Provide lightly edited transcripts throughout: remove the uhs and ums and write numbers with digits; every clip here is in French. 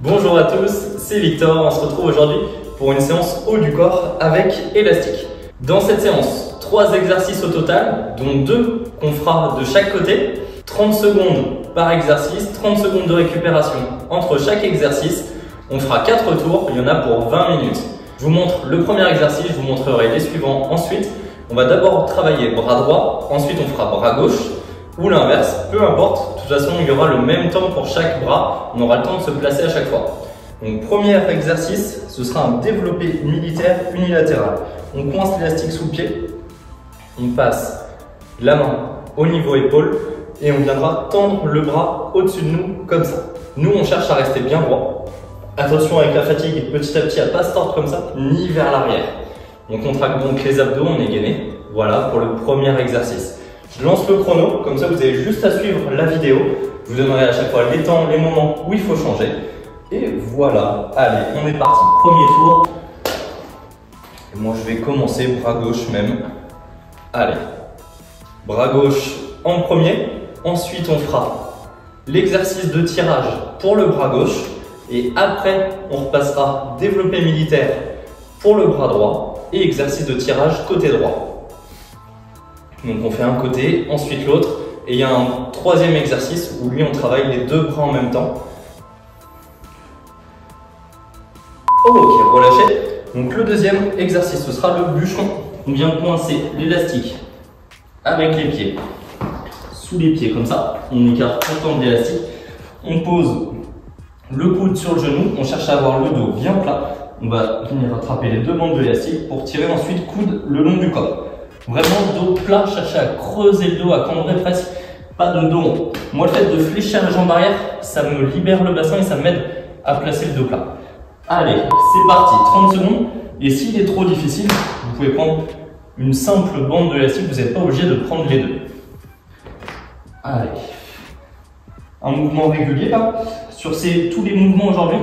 Bonjour à tous, c'est Victor. On se retrouve aujourd'hui pour une séance haut du corps avec élastique. Dans cette séance, 3 exercices au total, dont 2 qu'on fera de chaque côté. 30 secondes par exercice, 30 secondes de récupération entre chaque exercice. On fera 4 tours, il y en a pour 20 minutes. Je vous montre le premier exercice, je vous montrerai les suivants ensuite. On va d'abord travailler bras droit, ensuite on fera bras gauche ou l'inverse, peu importe. De toute façon, il y aura le même temps pour chaque bras, on aura le temps de se placer à chaque fois. Donc premier exercice, ce sera un développé militaire unilatéral. On coince l'élastique sous le pied, on passe la main au niveau épaule et on viendra tendre le bras au-dessus de nous comme ça. Nous, on cherche à rester bien droit. Attention avec la fatigue, petit à petit à ne pas se tordre comme ça, ni vers l'arrière. On contracte donc les abdos, on est gainé. Voilà pour le premier exercice. Je lance le chrono, comme ça vous avez juste à suivre la vidéo. Je vous donnerai à chaque fois les temps, les moments où il faut changer. Et voilà, allez, on est parti. Premier tour. Et moi je vais commencer bras gauche même. Allez, bras gauche en premier. Ensuite on fera l'exercice de tirage pour le bras gauche. Et après on repassera développé militaire pour le bras droit et exercice de tirage côté droit. Donc on fait un côté, ensuite l'autre, et il y a un troisième exercice où lui on travaille les 2 bras en même temps. Ok, relâchez. Donc le deuxième exercice, ce sera le bûcheron. On vient coincer l'élastique avec les pieds, sous les pieds comme ça. On écarte autant de l'élastique. On pose le coude sur le genou, on cherche à avoir le dos bien plat. On va venir attraper les 2 bandes de l'élastique pour tirer ensuite coude le long du corps. Vraiment dos plat, chercher à creuser le dos, à cambrer presque, pas de dos rond. Moi, le fait de fléchir la jambe arrière, ça me libère le bassin et ça m'aide à placer le dos plat. Allez, c'est parti, 30 secondes. Et s'il est trop difficile, vous pouvez prendre une simple bande de l'élastique, vous n'êtes pas obligé de prendre les 2. Allez, un mouvement régulier là. Sur tous les mouvements aujourd'hui,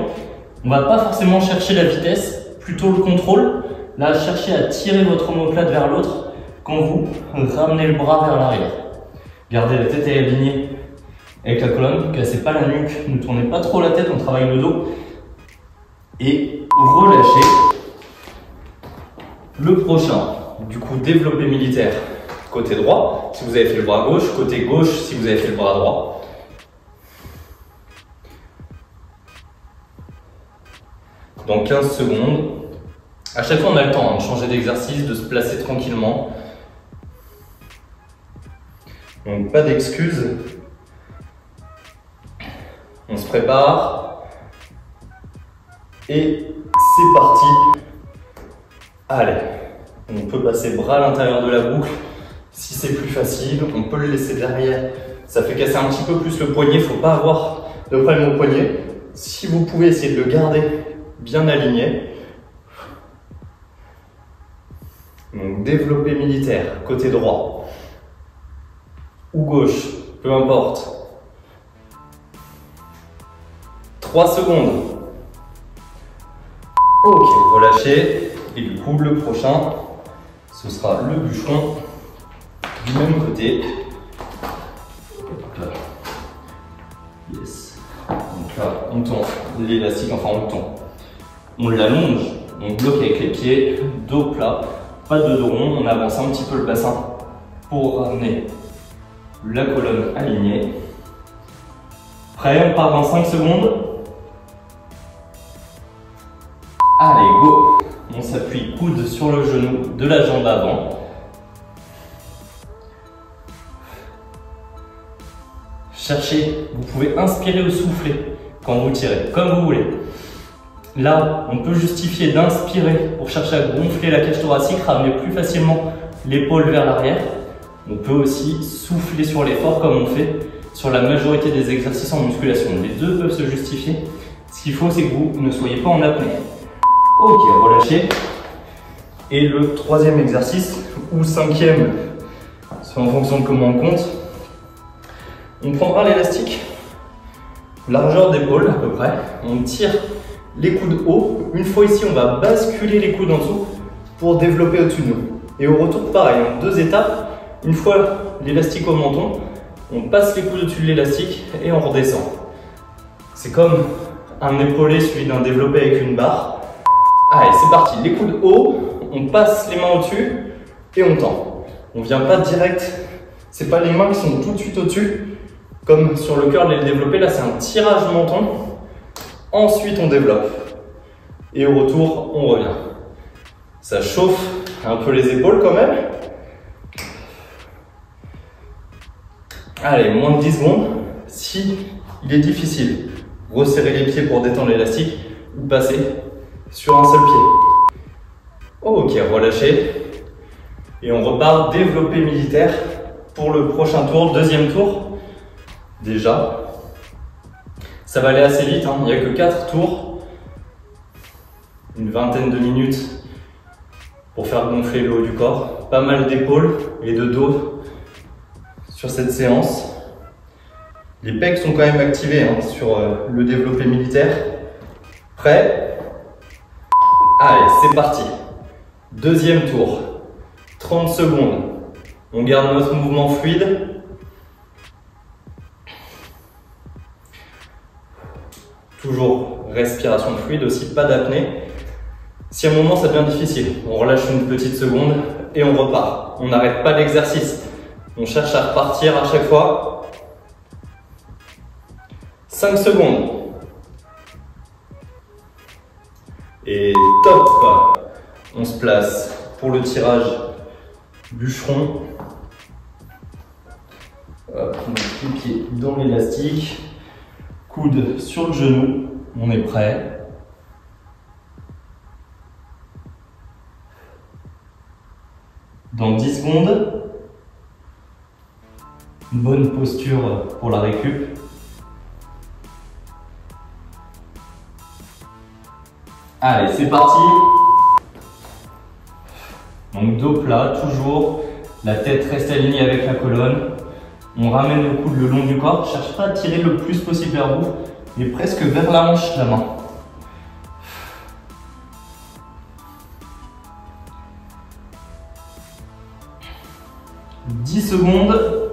on ne va pas forcément chercher la vitesse, plutôt le contrôle. Là, cherchez à tirer votre omoplate vers l'autre quand vous ramenez le bras vers l'arrière. Gardez la tête alignée avec la colonne, ne cassez pas la nuque, ne tournez pas trop la tête, on travaille le dos. Et relâchez. Le prochain, du coup, développé militaire côté droit, si vous avez fait le bras gauche, côté gauche si vous avez fait le bras droit. Dans 15 secondes. À chaque fois, on a le temps de changer d'exercice, de se placer tranquillement. Donc, pas d'excuses. On se prépare. Et c'est parti. Allez, on peut passer bras à l'intérieur de la boucle. Si c'est plus facile, on peut le laisser derrière. Ça fait casser un petit peu plus le poignet. Il ne faut pas avoir de problème au poignet. Si vous pouvez essayer de le garder bien aligné. Donc développé militaire, côté droit ou gauche, peu importe. 3 secondes. Ok, relâchez. Et du coup, le prochain, ce sera le bûcheron du même côté. Là. Yes. Donc là, on tend l'élastique, enfin on le tend. On l'allonge, on bloque avec les pieds, dos plat. Pas de dos rond, on avance un petit peu le bassin pour ramener la colonne alignée. Prêt, on part dans 5 secondes. Allez, go. On s'appuie coude sur le genou de la jambe avant. Cherchez, vous pouvez inspirer ou souffler quand vous tirez, comme vous voulez. Là, on peut justifier d'inspirer pour chercher à gonfler la cage thoracique, ramener plus facilement l'épaule vers l'arrière. On peut aussi souffler sur l'effort comme on fait sur la majorité des exercices en musculation. Les 2 peuvent se justifier. Ce qu'il faut, c'est que vous ne soyez pas en apnée. Ok, relâchez. Et le 3e exercice, ou 5e, c'est en fonction de comment on compte. On prendra l'élastique, largeur d'épaule à peu près. On tire les coudes haut. Une fois ici, on va basculer les coudes en dessous pour développer au-dessus de nous. Et au retour, pareil, en 2 étapes. Une fois l'élastique au menton, on passe les coudes au-dessus de l'élastique et on redescend. C'est comme un épaulé suivi d'un développé avec une barre. Allez, c'est parti, les coudes hauts, on passe les mains au-dessus et on tend. On vient pas direct, c'est pas les mains qui sont tout de suite au-dessus, comme sur le curl et le développé, là c'est un tirage menton. Ensuite on développe et au retour on revient. Ça chauffe un peu les épaules quand même. Allez, moins de 10 secondes. Si il est difficile, resserrer les pieds pour détendre l'élastique ou passer sur un seul pied. Ok, relâchez. Et on repart développé militaire pour le prochain tour, deuxième tour. Déjà, ça va aller assez vite, hein. Il n'y a que 4 tours. Une vingtaine de minutes pour faire gonfler le haut du corps. Pas mal d'épaules et de dos sur cette séance. Les pecs sont quand même activés hein, sur le développé militaire. Prêt? Allez, c'est parti. Deuxième tour. 30 secondes. On garde notre mouvement fluide. Toujours respiration fluide aussi, pas d'apnée. Si à un moment ça devient difficile, on relâche une petite seconde et on repart. On n'arrête pas l'exercice. On cherche à repartir à chaque fois. 5 secondes. Et top! On se place pour le tirage bûcheron. Hop, on met les pieds dans l'élastique. Coude sur le genou. On est prêt. Dans 10 secondes. Une bonne posture pour la récup. Allez, c'est parti. Donc dos plat, toujours. La tête reste alignée avec la colonne. On ramène le coude le long du corps. Cherche pas à tirer le plus possible vers vous, mais presque vers la hanche de la main. « 10 secondes.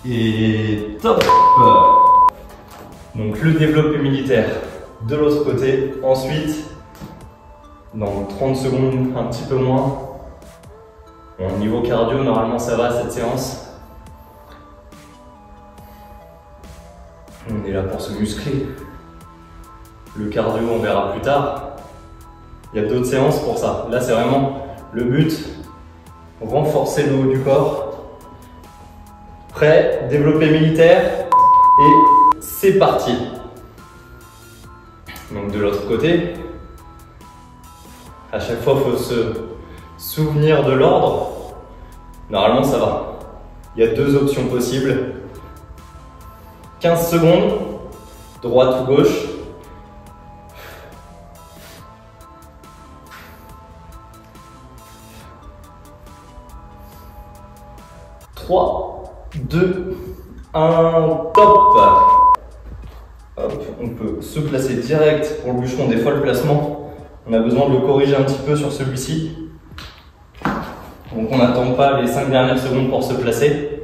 Et top! Donc le développé militaire de l'autre côté. Ensuite, dans 30 secondes, un petit peu moins. Bon, niveau cardio, normalement ça va cette séance. On est là pour se muscler. Le cardio, on verra plus tard. Il y a d'autres séances pour ça. Là, c'est vraiment le but. Renforcer le haut du corps. Prêt, développé militaire. Et c'est parti. Donc de l'autre côté, à chaque fois, il faut se souvenir de l'ordre. Normalement, ça va. Il y a 2 options possibles. 15 secondes, droite ou gauche. Trois, 2, 1, top! Hop, on peut se placer direct pour le bûcheron. Des fois, le placement, on a besoin de le corriger un petit peu sur celui-ci. Donc, on n'attend pas les 5 dernières secondes pour se placer.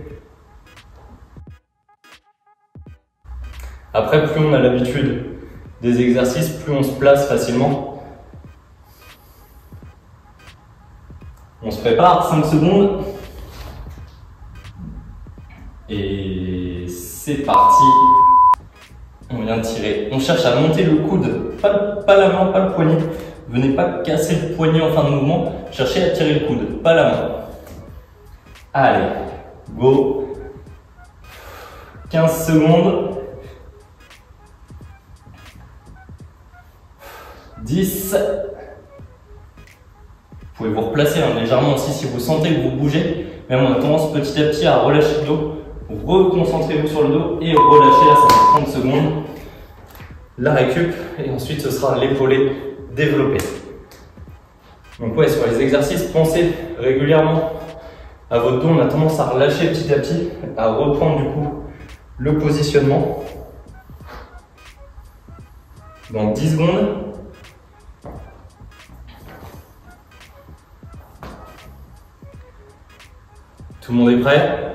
Après, plus on a l'habitude des exercices, plus on se place facilement. On se prépare, 5 secondes. Et c'est parti. On vient de tirer. On cherche à monter le coude, pas la main, pas le poignet. Venez pas casser le poignet en fin de mouvement. Cherchez à tirer le coude, pas la main. Allez, go. 15 secondes. 10. Vous pouvez vous replacer légèrement aussi si vous sentez que vous bougez. Mais on a tendance petit à petit à relâcher le dos. Reconcentrez-vous sur le dos et relâchez, là ça fait 30 secondes. La récup et ensuite ce sera l'épaulé développé. Donc ouais, sur les exercices, pensez régulièrement à votre dos. On a tendance à relâcher petit à petit, à reprendre du coup le positionnement. Dans 10 secondes. Tout le monde est prêt?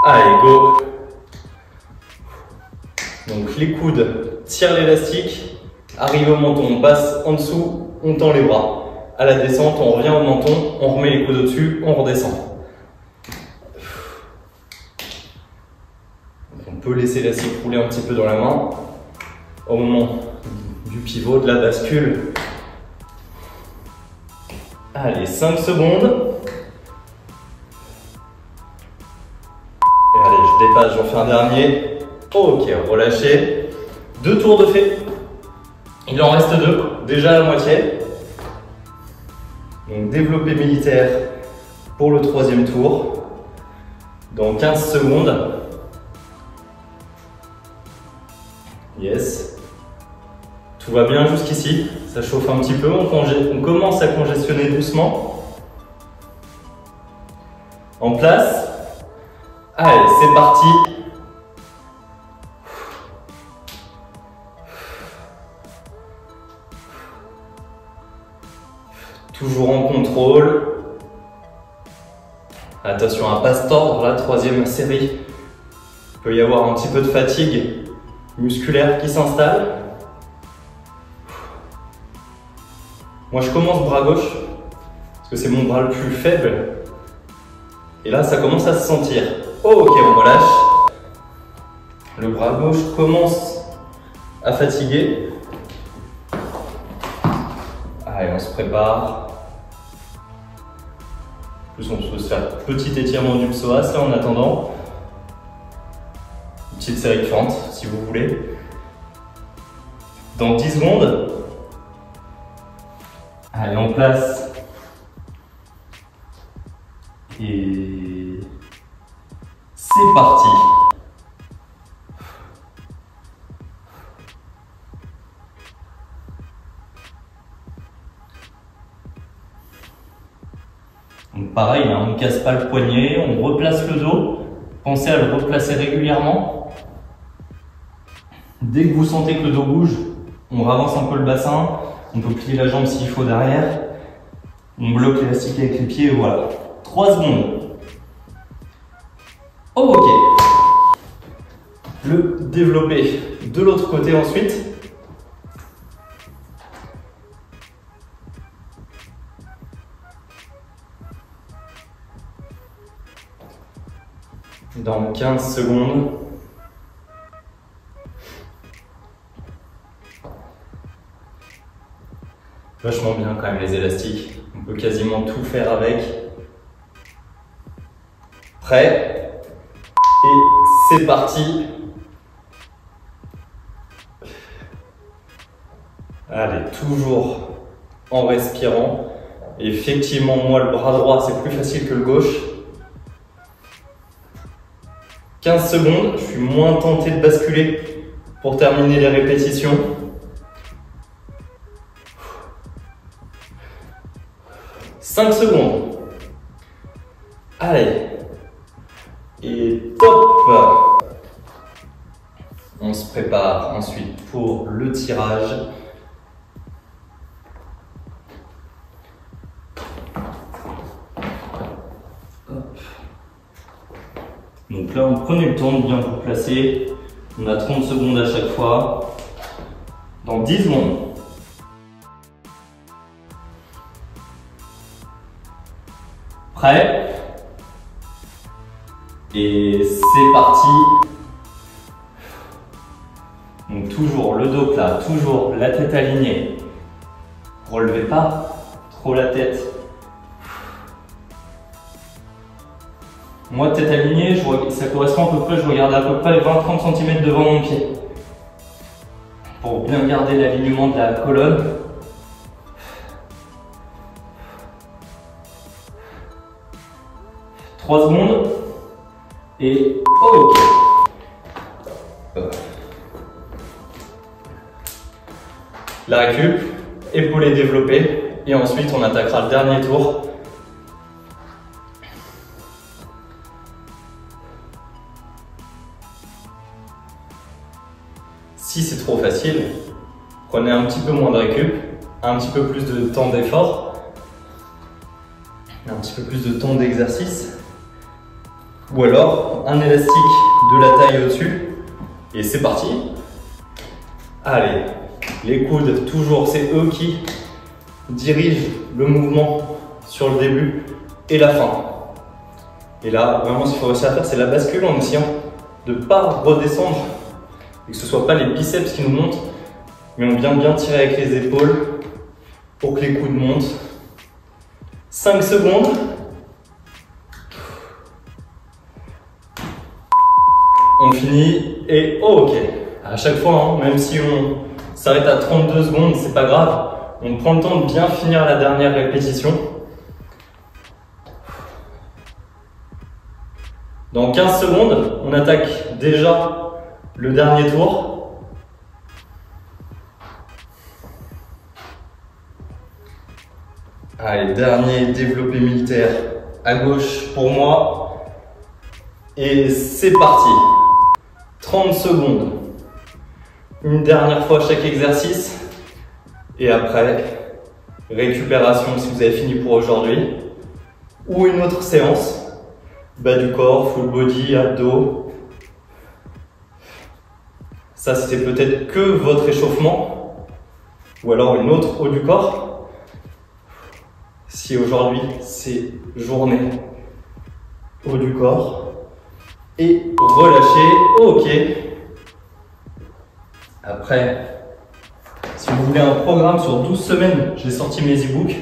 Allez, go! Donc les coudes, tire l'élastique, arrive au menton, on passe en dessous, on tend les bras. À la descente, on revient au menton, on remet les coudes au-dessus, on redescend. On peut laisser l'élastique rouler un petit peu dans la main. Au moment du pivot, de la bascule. Allez, 5 secondes. Et allez, je dépasse, j'en fais un dernier. Ok, relâchez. 2 tours de fait. Il en reste 2, déjà à la moitié. Donc développé militaire pour le 3e tour. Dans 15 secondes. Yes. Tout va bien jusqu'ici. Ça chauffe un petit peu. On commence à congestionner doucement. En place. Allez, c'est parti. Toujours en contrôle. Attention à ne pas se tordre, la 3e série. Il peut y avoir un petit peu de fatigue musculaire qui s'installe. Moi je commence bras gauche, parce que c'est mon bras le plus faible. Et là ça commence à se sentir. Ok, on relâche. Le bras gauche commence à fatiguer. Allez, on se prépare. En plus, on peut se faire petit étirement du psoas là en attendant. Une petite série de fentes si vous voulez. Dans 10 secondes. Allez, en place. Et c'est parti. Donc pareil, hein, on ne casse pas le poignet, on replace le dos. Pensez à le replacer régulièrement. Dès que vous sentez que le dos bouge, on avance un peu le bassin. On peut plier la jambe s'il faut derrière. On bloque l'élastique avec les pieds et voilà. 3 secondes. Ok. Le développer de l'autre côté ensuite. Dans 15 secondes. Vachement bien quand même les élastiques. On peut quasiment tout faire avec. Prêt? Et c'est parti. Allez, toujours en respirant. Effectivement, moi le bras droit c'est plus facile que le gauche. 15 secondes, je suis moins tenté de basculer pour terminer les répétitions. « 5 secondes. Allez. Et top. On se prépare ensuite pour le tirage. Hop. Donc là, on prenez le temps de bien vous placer. On a 30 secondes à chaque fois. Dans 10 secondes. Prêt? Et c'est parti. Donc toujours le dos plat, toujours la tête alignée. Relevez pas trop la tête. Moi, tête alignée, ça correspond à peu près, je regarde à peu près 20-30 cm devant mon pied. Pour bien garder l'alignement de la colonne. « 3 secondes. Et ok. La récup, épaulet développé. Et ensuite, on attaquera le dernier tour. Si c'est trop facile, prenez un petit peu moins de récup, un petit peu plus de temps d'effort, un petit peu plus de temps d'exercice. Ou alors un élastique de la taille au-dessus. Et c'est parti. Allez, les coudes, toujours, c'est eux qui dirigent le mouvement sur le début et la fin. Et là, vraiment, ce qu'il faut réussir à faire, c'est la bascule en essayant de ne pas redescendre et que ce ne soit pas les biceps qui nous montent, mais on vient bien tirer avec les épaules pour que les coudes montent. 5 secondes. On finit et ok. À chaque fois, hein, même si on s'arrête à 32 secondes, c'est pas grave. On prend le temps de bien finir la dernière répétition. Dans 15 secondes, on attaque déjà le dernier tour. Allez, dernier développé militaire à gauche pour moi. Et c'est parti. 30 secondes. Une dernière fois chaque exercice. Et après, récupération si vous avez fini pour aujourd'hui. Ou une autre séance. Bas du corps, full body, abdos. Ça, c'était peut-être que votre échauffement. Ou alors une autre haut du corps. Si aujourd'hui, c'est journée haut du corps. Et relâchez. Ok. Après, si vous voulez un programme sur 12 semaines, j'ai sorti mes e-books,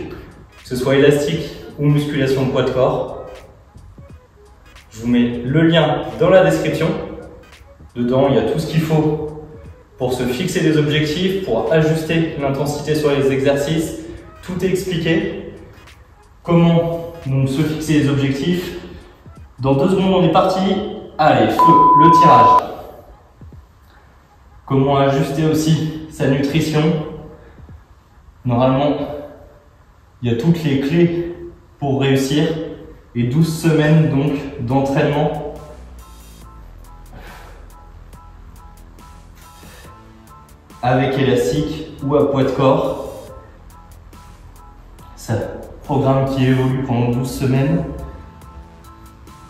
que ce soit élastique ou musculation de poids de corps. Je vous mets le lien dans la description. Dedans, il y a tout ce qu'il faut pour se fixer des objectifs, pour ajuster l'intensité sur les exercices. Tout est expliqué. Comment donc, se fixer les objectifs. Dans 2 secondes, on est parti. Allez, feu, le tirage. Comment ajuster aussi sa nutrition. Normalement, il y a toutes les clés pour réussir. Et 12 semaines donc d'entraînement. Avec élastique ou à poids de corps. C'est un programme qui évolue pendant 12 semaines.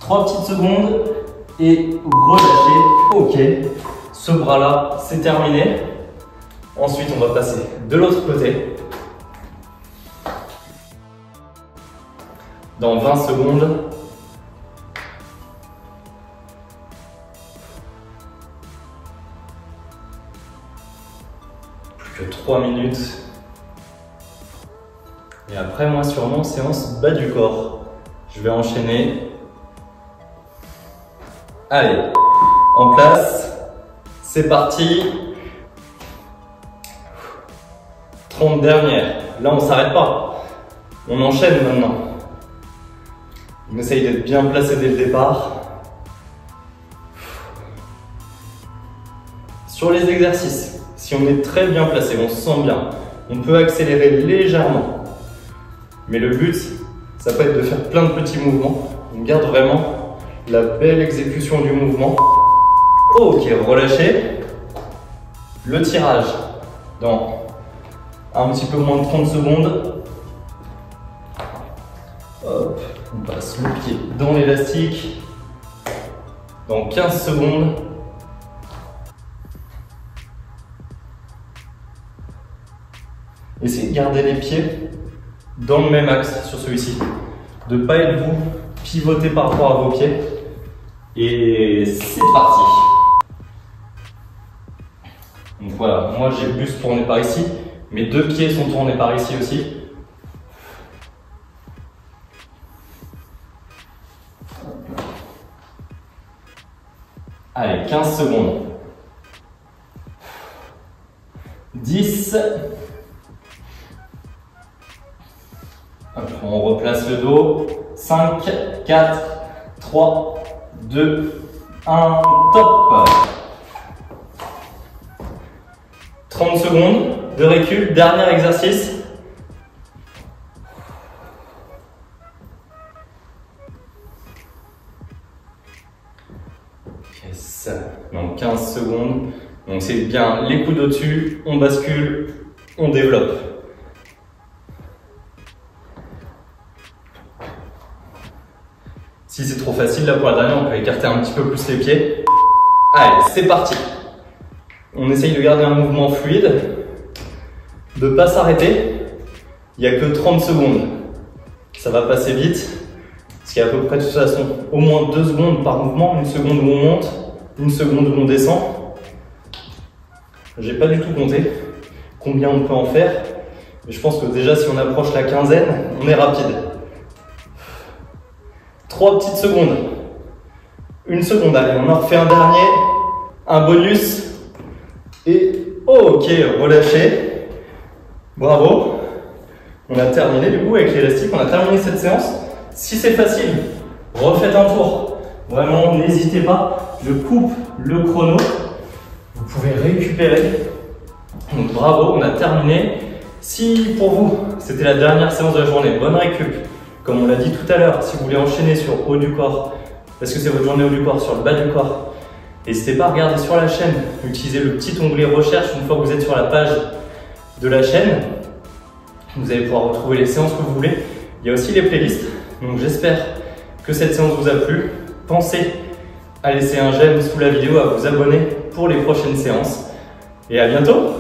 3 petites secondes et relâchez. Ok. Ce bras-là, c'est terminé. Ensuite, on va passer de l'autre côté. Dans 20 secondes. Plus que 3 minutes. Et après, moi, sûrement, séance bas du corps. Je vais enchaîner. Allez, en place. C'est parti. 30 dernières. Là, on ne s'arrête pas. On enchaîne maintenant. On essaye d'être bien placé dès le départ. Sur les exercices, si on est très bien placé, on se sent bien, on peut accélérer légèrement. Mais le but, ça peut être de faire plein de petits mouvements. On garde vraiment la belle exécution du mouvement. Ok, relâchez. Le tirage dans un petit peu moins de 30 secondes. Hop, on passe le pied dans l'élastique. Dans 15 secondes. Essayez de garder les pieds dans le même axe sur celui-ci. De ne pas être vous pivoter par rapport à vos pieds. Et c'est parti. Donc voilà, moi j'ai le buste tourné par ici. Mes 2 pieds sont tournés par ici aussi. Allez, 15 secondes. 10. On replace le dos. 5, 4, 3, 2, 1, top. 30 secondes de recul, dernier exercice. Yes. Donc 15 secondes. Donc c'est bien les coudes au-dessus, on bascule, on développe. Si c'est trop facile, là pour la dernière, on peut écarter un petit peu plus les pieds. Allez, c'est parti. On essaye de garder un mouvement fluide, de ne pas s'arrêter. Il n'y a que 30 secondes. Ça va passer vite, parce qu'il y a à peu près de toute façon au moins 2 secondes par mouvement, 1 seconde où on monte, 1 seconde où on descend. J'ai pas du tout compté combien on peut en faire, mais je pense que déjà si on approche la quinzaine, on est rapide. 3 petites secondes. 1 seconde, allez, on en refait un dernier, un bonus, et ok, relâchez. Bravo. On a terminé du coup avec l'élastique, on a terminé cette séance. Si c'est facile, refaites un tour. Vraiment, n'hésitez pas, je coupe le chrono. Vous pouvez récupérer. Donc bravo, on a terminé. Si pour vous, c'était la dernière séance de la journée, bonne récup. Comme on l'a dit tout à l'heure, si vous voulez enchaîner sur haut du corps, parce que c'est votre journée haut du corps, sur le bas du corps, n'hésitez pas à regarder sur la chaîne, utilisez le petit onglet recherche une fois que vous êtes sur la page de la chaîne. Vous allez pouvoir retrouver les séances que vous voulez. Il y a aussi les playlists. Donc j'espère que cette séance vous a plu. Pensez à laisser un j'aime sous la vidéo, à vous abonner pour les prochaines séances. Et à bientôt!